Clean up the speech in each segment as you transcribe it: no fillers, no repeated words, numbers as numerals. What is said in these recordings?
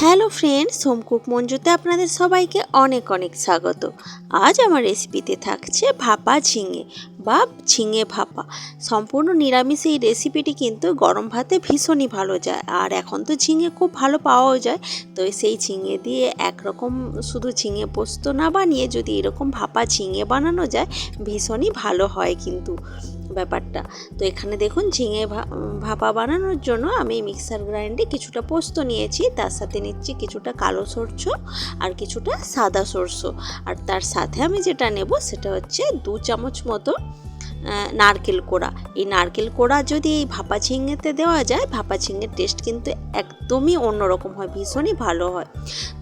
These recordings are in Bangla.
হ্যালো ফ্রেন্ডস, হোম কুক মঞ্জুতে আপনাদের সবাইকে অনেক অনেক স্বাগত। আজ আমার রেসিপিতে থাকছে ভাপা ঝিঙে বা ঝিঙে ভাপা। সম্পূর্ণ নিরামিষ এই রেসিপিটি কিন্তু গরম ভাতে ভীষণই ভালো যায়। আর এখন তো ঝিঙে খুব ভালো পাওয়াও যায়, তো সেই ঝিঙে দিয়ে একরকম শুধু ঝিঙে পোস্ত না বানিয়ে যদি এরকম ভাপা ঝিঙে বানানো যায় ভীষণই ভালো হয় কিন্তু ব্যাপারটা। তো এখানে দেখুন ঝিঙে ভাপা বানানোর জন্য আমি মিক্সার গ্রাইন্ডে কিছুটা পোস্ত নিয়েছি, তার সাথে নিচ্ছি কিছুটা কালো সরষ আর কিছুটা সাদা সরষ। আর তার সাথে আমি যেটা নেব সেটা হচ্ছে 2 চামচ মতো নারকেল কোড়া। এই নারকেল কোড়া যদি এই ভাপা ঝিঙেতে দেওয়া যায়, ভাপা ঝিঙের টেস্ট কিন্তু একদমই অন্যরকম হয়, ভীষণই ভালো হয়।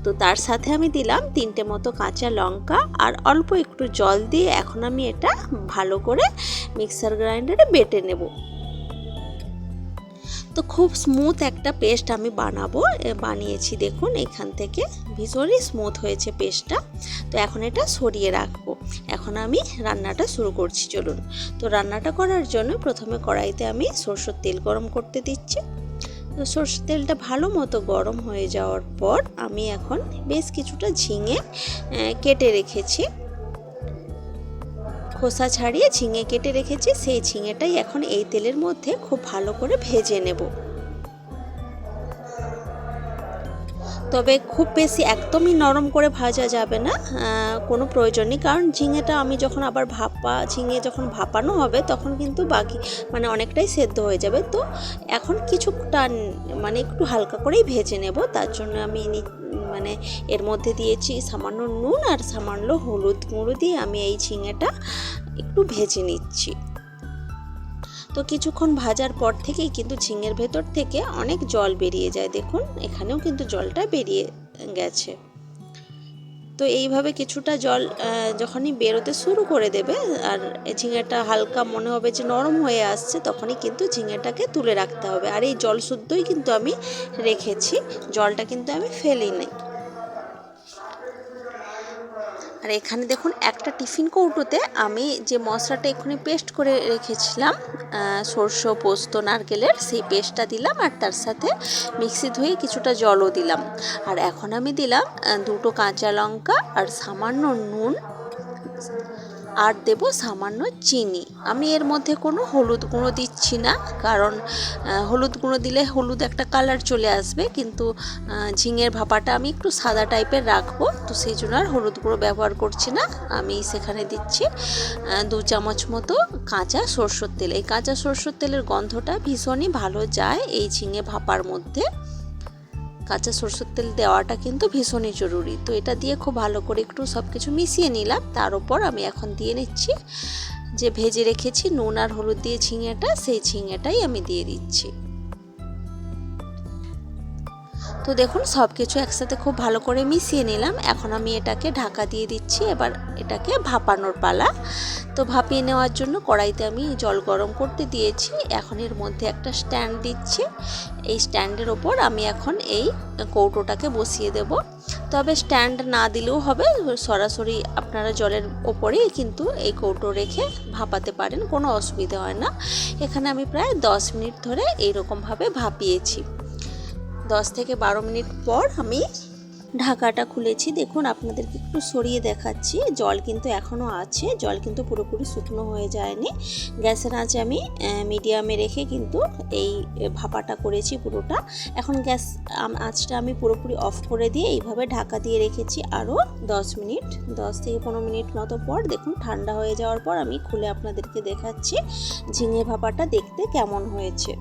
তো তার সাথে আমি দিলাম 3টে মতো কাঁচা লঙ্কা আর অল্প একটু জল দিয়ে এখন আমি এটা ভালো করে মিক্সার গ্রাইন্ডারে বেটে নেব। তো খুব স্মুথ একটা পেস্ট আমি বানিয়েছি, দেখুন এখান থেকে ভীষণই স্মুথ হয়েছে পেস্টটা। তো এখন এটা সরিয়ে রাখবো। এখন আমি রান্নাটা শুরু করছি, চলুন। তো রান্নাটা করার জন্য প্রথমে কড়াইতে আমি সরষের তেল গরম করতে দিচ্ছি। তো সরষের তেলটা ভালো মতো গরম হয়ে যাওয়ার পর আমি এখন বেশ কিছুটা ঝিঙে কেটে রেখেছি, খোসা ছাড়িয়ে ঝিঙে কেটে রেখেছি, সেই ঝিঙেটাই এখন এই তেলের মধ্যে খুব ভালো করে ভেজে নেব। তবে খুব বেশি একদমই নরম করে ভাজা যাবে না, কোনো প্রয়োজন নেই, কারণ ঝিঙেটা আমি যখন আবার ঝিঙে যখন ভাপানো হবে তখন কিন্তু বাকি অনেকটাই সেদ্ধ হয়ে যাবে। তো এখন কিছুটা একটু হালকা করেই ভেজে নেব। তার জন্য আমি এর মধ্যে দিয়েছি সামান্য নুন আর সামান্য হলুদ গুঁড়ো দিয়ে আমি এই ঝিঙেটা একটু ভেজে নিচ্ছি। তো কিছুক্ষণ ভাজার পর থেকেই কিন্তু ঝিঙের ভেতর থেকে অনেক জল বেরিয়ে যায়, দেখুন এখানেও কিন্তু জলটা বেরিয়ে গেছে। তো এইভাবে কিছুটা জল যখনই বেরোতে শুরু করে দেবে আর ঝিঙেটা হালকা মনে হবে যে নরম হয়ে আসছে, তখনই কিন্তু ঝিঙেটাকে তুলে রাখতে হবে। আর এই জল শুদ্ধই কিন্তু আমি রেখেছি, জলটা কিন্তু আমি ফেলিনি। আর এখানে দেখুন একটা টিফিন কৌটোতে আমি যে মশলাটা এক্ষুনি পেস্ট করে রেখেছিলাম সরষে পোস্ত নারকেলের, সেই পেস্টটা দিলাম আর তার সাথে মিক্সি ধুয়ে কিছুটা জলও দিলাম। আর এখন আমি দিলাম 2টো কাঁচা লঙ্কা আর সামান্য নুন আর দেব সামান্য চিনি। আমি এর মধ্যে কোনো হলুদ গুঁড়ো দিচ্ছি না, কারণ হলুদ গুঁড়ো দিলে হলুদ একটা কালার চলে আসবে, কিন্তু ঝিঙের ভাপাটা আমি একটু সাদা টাইপের রাখবো, তো সেই জন্য আর হলুদ গুঁড়ো ব্যবহার করছি না। আমি সেখানে দিচ্ছি 2 চামচ মতো কাঁচা সরষের তেল। এই কাঁচা সরষের তেলের গন্ধটা ভীষণই ভালো যায় এই ঝিঙে ভাপার মধ্যে। কাঁচা সরষের তেল দেওয়াটা কিন্তু ভীষণই জরুরি। তো এটা দিয়ে খুব ভালো করে একটু সব কিছু মিশিয়ে নিলাম। তার উপর আমি এখন দিয়ে নিচ্ছি যে ভেজে রেখেছি নুন আর হলুদ দিয়ে ঝিঙেটা, সেই ঝিঙেটাই আমি দিয়ে দিচ্ছি। তো দেখুন সব কিছু একসাথে খুব ভালো করে মিশিয়ে নিলাম। এখন আমি এটাকে ঢাকা দিয়ে দিচ্ছি, এবার এটাকে ভাপানোর পালা। তো ভাপিয়ে নেওয়ার জন্য কড়াইতে আমি জল গরম করতে দিয়েছি, এখন এর মধ্যে একটা স্ট্যান্ড দিচ্ছি। এই স্ট্যান্ডের ওপর আমি এখন এই কৌটোটাকে বসিয়ে দেব। তবে স্ট্যান্ড না দিলেও হবে, সরাসরি আপনারা জলের ওপরেই কিন্তু এই কৌটো রেখে ভাপাতে পারেন, কোনো অসুবিধা হয় না। এখানে আমি প্রায় 10 মিনিট ধরে এইরকমভাবে ভাপিয়েছি। 10 থেকে 12 মিনিট পর আমি ঢাকাটা খুলেছি, দেখুন আপনাদেরকে একটু সরিয়ে দেখাচ্ছি। জল কিন্তু এখনও আছে, জল কিন্তু পুরোপুরি শুকনো হয়ে যায়নি। গ্যাসের আঁচে আমি মিডিয়ামে রেখে কিন্তু এই ভাপাটা করেছি পুরোটা। এখন গ্যাস আঁচটা আমি পুরোপুরি অফ করে দিয়ে এইভাবে ঢাকা দিয়ে রেখেছি আরও 10 মিনিট, 10 থেকে 15 মিনিট মতো পর দেখুন ঠান্ডা হয়ে যাওয়ার পর আমি খুলে আপনাদেরকে দেখাচ্ছি ঝিঙে ভাপাটা দেখতে কেমন হয়েছে।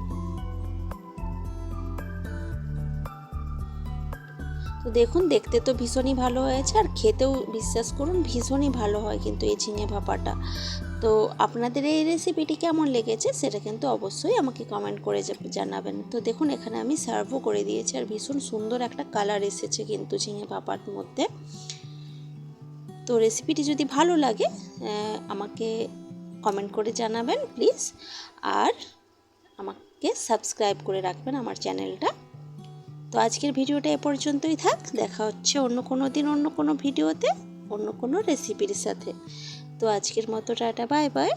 তো দেখুন দেখতে তো ভীষণই ভালো হয়েছে, আর খেতেও বিশ্বাস করুন ভীষণই ভালো হয় কিন্তু এই ঝিঙে ভাপাটা। তো আপনাদের এই রেসিপিটি কেমন লেগেছে সেটা কিন্তু অবশ্যই আমাকে কমেন্ট করে জানাবেন। তো দেখুন এখানে আমি সার্ভও করে দিয়েছি, আর ভীষণ সুন্দর একটা কালার এসেছে কিন্তু ঝিঙে ভাপার মধ্যে। তো রেসিপিটি যদি ভালো লাগে আমাকে কমেন্ট করে জানাবেন প্লিজ, আর আমাকে সাবস্ক্রাইব করে রাখবেন আমার চ্যানেলটা। তো আজকের ভিডিওটা এ পর্যন্তই থাক, দেখা হচ্ছে অন্য কোনো দিন অন্য কোনো ভিডিওতে অন্য কোনো রেসিপির সাথে। তো আজকের মতো টাটা, বাই বাই।